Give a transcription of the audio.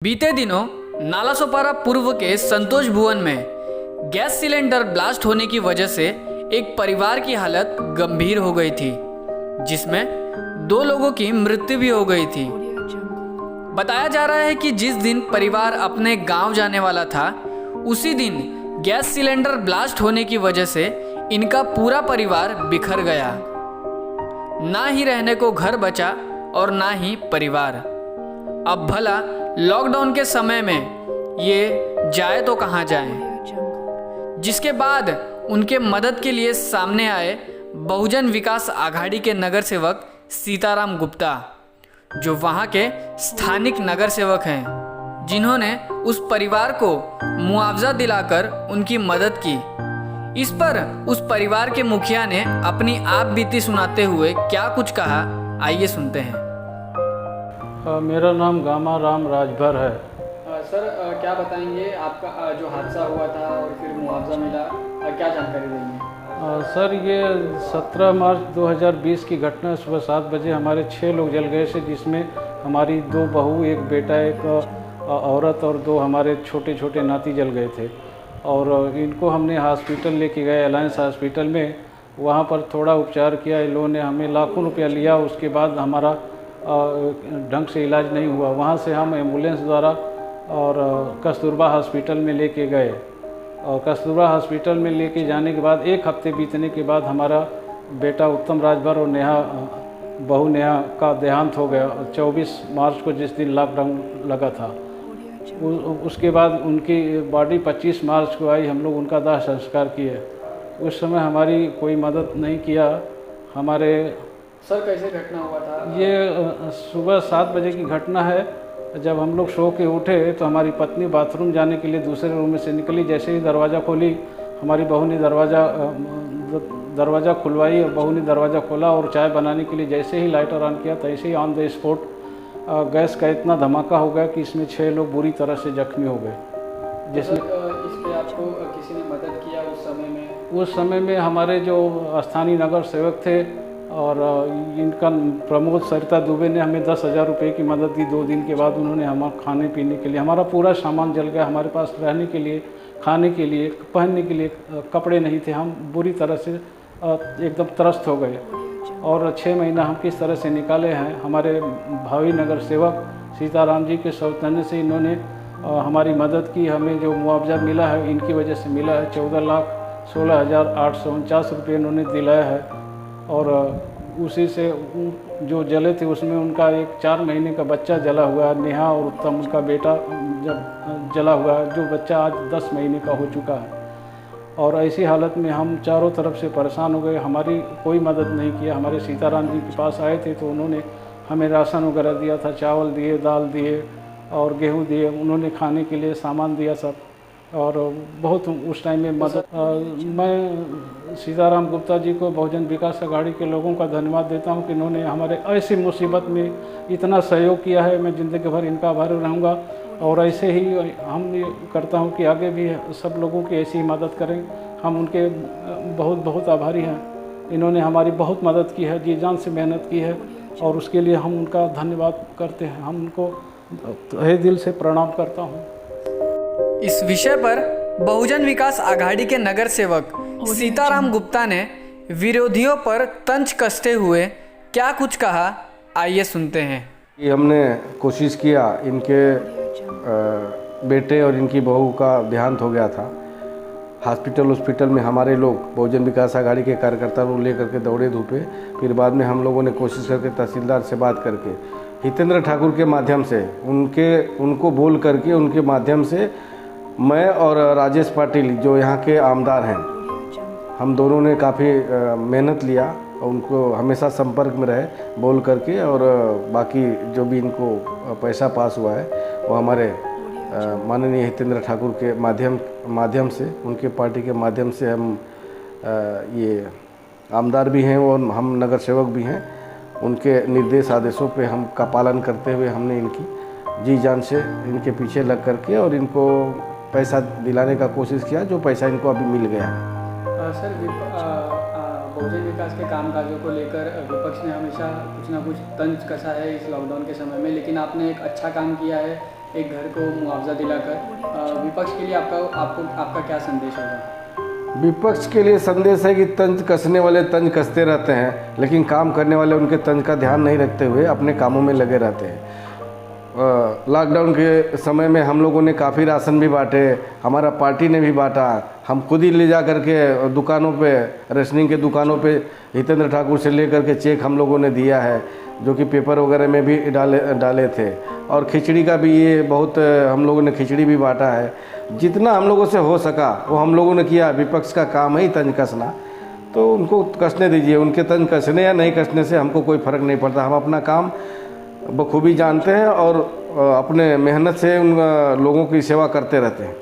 बीते दिनों नालासोपारा पूर्व के संतोष भुवन में गैस सिलेंडर ब्लास्ट होने की वजह से एक परिवार की हालत गंभीर हो गई थी, जिसमें 2 लोगों की मृत्यु भी हो गई थी। बताया जा रहा है कि जिस दिन परिवार अपने गांव जाने वाला था, उसी दिन गैस सिलेंडर ब्लास्ट होने की वजह से इनका पूरा परिवार बिखर गया। ना ही रहने को घर बचा और ना ही परिवार। अब भला लॉकडाउन के समय में ये जाए तो कहाँ जाएं? जिसके बाद उनके मदद के लिए सामने आए बहुजन विकास आघाड़ी के नगर सेवक सीताराम गुप्ता, जो वहाँ के स्थानिक नगर सेवक हैं, जिन्होंने उस परिवार को मुआवजा दिलाकर उनकी मदद की। इस पर उस परिवार के मुखिया ने अपनी आप बीती सुनाते हुए क्या कुछ कहा, आइए सुनते हैं। मेरा नाम गामा राम राजभर है। सर, क्या बताएंगे आपका जो हादसा हुआ था और फिर मुआवजा मिला, क्या जानकारी देंगे? सर, ये 17 मार्च 2020 की घटना। सुबह 7 बजे हमारे 6 लोग जल गए थे, जिसमें हमारी 2 बहू, एक बेटा, एक औरत और 2 हमारे छोटे छोटे नाती जल गए थे। और इनको हमने हॉस्पिटल लेके गए, अलायंस हॉस्पिटल में। वहाँ पर थोड़ा उपचार किया। इन लोगों ने हमें लाखों रुपया लिया। उसके बाद हमारा ढंग से इलाज नहीं हुआ। वहाँ से हम एम्बुलेंस द्वारा और कस्तूरबा हॉस्पिटल में लेके गए। और कस्तूरबा हॉस्पिटल में लेके जाने के बाद 1 हफ्ते बीतने के बाद हमारा बेटा उत्तम राजभर और बहू नेहा का देहांत हो गया। 24 मार्च को, जिस दिन लॉकडाउन लगा था। उसके बाद उनकी बॉडी 25 मार्च को आई। हम लोग उनका दाह संस्कार किए। उस समय हमारी कोई मदद नहीं किया। हमारे सर, कैसे घटना हुआ था? ये सुबह 7 बजे की घटना है। जब हम लोग सो के उठे तो हमारी पत्नी बाथरूम जाने के लिए दूसरे रूम में से निकली। जैसे ही दरवाज़ा खोली, हमारी बहू ने दरवाज़ा खुलवाई और बहू ने दरवाज़ा खोला और चाय बनाने के लिए जैसे ही लाइटर ऑन किया, तैसे ही ऑन द स्पॉट गैस का इतना धमाका हो गया कि इसमें 6 लोग बुरी तरह से जख्मी हो गए। जिसमें इस पे आपको किसी ने मदद किया उस समय में? उस समय में हमारे जो स्थानीय नगर सेवक थे और इनका प्रमोद सरिता दुबे ने हमें 10,000 रुपये की मदद दी। 2 दिन के बाद उन्होंने हमारा खाने पीने के लिए, हमारा पूरा सामान जल गया। हमारे पास रहने के लिए, खाने के लिए, पहनने के लिए कपड़े नहीं थे। हम बुरी तरह से एकदम त्रस्त हो गए। और 6 महीना हम किस तरह से निकाले हैं। हमारे भावी नगर सेवक सीताराम जी के सौजन्य से इन्होंने हमारी मदद की। हमें जो मुआवजा मिला है, इनकी वजह से मिला है। 14,16,849 रुपये इन्होंने दिलाया है। और उसी से जो जले थे उसमें उनका एक 4 महीने का बच्चा जला हुआ है। नेहा और उत्तम, उनका बेटा जब जला हुआ है, जो बच्चा आज 10 महीने का हो चुका है। और ऐसी हालत में हम चारों तरफ से परेशान हो गए। हमारी कोई मदद नहीं किया। हमारे सीताराम जी के पास आए थे तो उन्होंने हमें राशन वगैरह दिया था, चावल दिए, दाल दिए और गेहूँ दिए। उन्होंने खाने के लिए सामान दिया सब। और बहुत उस टाइम में मदद। मैं सीताराम गुप्ता जी को, बहुजन विकास आघाड़ी के लोगों का धन्यवाद देता हूं कि इन्होंने हमारे ऐसी मुसीबत में इतना सहयोग किया है। मैं ज़िंदगी भर इनका आभारी रहूँगा। और ऐसे ही हम ये करता हूं कि आगे भी सब लोगों की ऐसी ही मदद करें। हम उनके बहुत बहुत आभारी हैं। इन्होंने हमारी बहुत मदद की है, जी जान से मेहनत की है और उसके लिए हम उनका धन्यवाद करते हैं। हम उनको तहे दिल से प्रणाम करता हूँ। इस विषय पर बहुजन विकास आघाड़ी के नगर सेवक सीताराम गुप्ता ने विरोधियों पर तंज कसते हुए क्या कुछ कहा, आइए सुनते हैं। कि हमने कोशिश किया, इनके बेटे और इनकी बहू का देहांत हो गया था। हॉस्पिटल में हमारे लोग बहुजन विकास आघाड़ी के कार्यकर्ता लोग लेकर के दौड़े धूपे। फिर बाद में हम लोगों ने कोशिश करके तहसीलदार से बात करके, हितेंद्र ठाकुर के माध्यम से, उनको बोल करके, उनके माध्यम से मैं और राजेश पाटिल जो यहाँ के आमदार हैं, हम दोनों ने काफ़ी मेहनत लिया और उनको हमेशा संपर्क में रहे बोल करके। और बाकी जो भी इनको पैसा पास हुआ है वो हमारे माननीय हितेंद्र ठाकुर के माध्यम से, उनके पार्टी के माध्यम से हम ये आमदार भी हैं और हम नगर सेवक भी हैं। उनके निर्देश आदेशों पे हम का पालन करते हुए हमने इनकी जी जान से इनके पीछे लग करके और इनको पैसा दिलाने का कोशिश किया, जो पैसा इनको अभी मिल गया है। सर, बहुजन विकास के कामकाजों को लेकर विपक्ष ने हमेशा कुछ ना कुछ तंज कसा है इस लॉकडाउन के समय में, लेकिन आपने एक अच्छा काम किया है एक घर को मुआवजा दिलाकर। विपक्ष के लिए आपका क्या संदेश होगा? विपक्ष के लिए संदेश है कि तंज कसने वाले तंज कसते रहते हैं, लेकिन काम करने वाले उनके तंज का ध्यान नहीं रखते हुए अपने कामों में लगे रहते हैं। लॉकडाउन के समय में हम लोगों ने काफ़ी राशन भी बांटे, हमारा पार्टी ने भी बांटा, हम खुद ही ले जा करके दुकानों पे, रेशनिंग के दुकानों पे हितेंद्र ठाकुर से ले करके चेक हम लोगों ने दिया है, जो कि पेपर वगैरह में भी डाले थे। और खिचड़ी का भी ये बहुत हम लोगों ने खिचड़ी भी बांटा है। जितना हम लोगों से हो सका वो हम लोगों ने किया। विपक्ष का काम है ही तंज कसना, तो उनको कसने दीजिए। उनके तंज कसने या नहीं कसने से हमको कोई फ़र्क नहीं पड़ता। हम अपना काम बखूबी जानते हैं और अपने मेहनत से उन लोगों की सेवा करते रहते हैं।